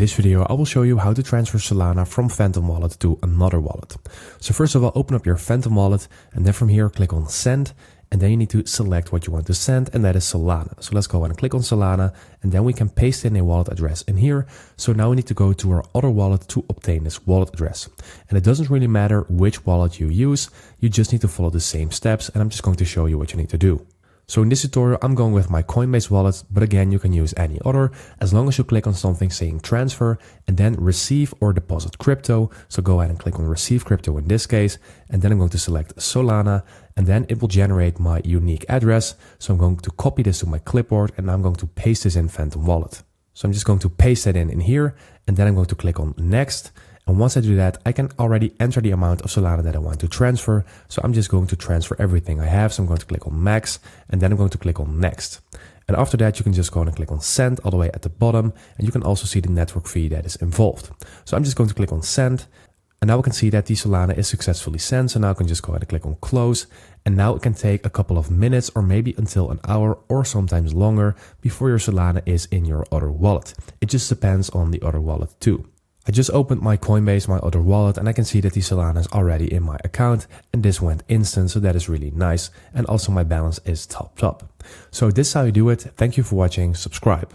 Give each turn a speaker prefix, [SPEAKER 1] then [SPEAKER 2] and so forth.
[SPEAKER 1] this video, I will show you how to transfer Solana from Phantom Wallet to another wallet. So first of all, open up your Phantom Wallet and then from here, click on Send. And then you need to select what you want to send, and that is Solana. So let's go ahead and click on Solana, and then we can paste in a wallet address in here. So now we need to go to our other wallet to obtain this wallet address. And it doesn't really matter which wallet you use, you just need to follow the same steps, and I'm just going to show you what you need to do. So in this tutorial, I'm going with my Coinbase wallet, but again, you can use any other as long as you click on something saying transfer and then receive or deposit crypto. So go ahead and click on receive crypto in this case, and then I'm going to select Solana, and then it will generate my unique address. So I'm going to copy this to my clipboard and I'm going to paste this in Phantom Wallet. So I'm just going to paste that in here, and then I'm going to click on next. And once I do that, I can already enter the amount of Solana that I want to transfer. So I'm just going to transfer everything I have. So I'm going to click on max, and then I'm going to click on next. And after that, you can just go and click on send all the way at the bottom. And you can also see the network fee that is involved. So I'm just going to click on send. And now we can see that the Solana is successfully sent. So now I can just go ahead and click on close. And now it can take a couple of minutes or maybe until an hour or sometimes longer before your Solana is in your other wallet. It just depends on the other wallet too. I just opened my Coinbase, my other wallet, and I can see that the Solana is already in my account, and this went instant, so that is really nice. And also my balance is topped up. So this is how you do it. Thank you for watching. Subscribe.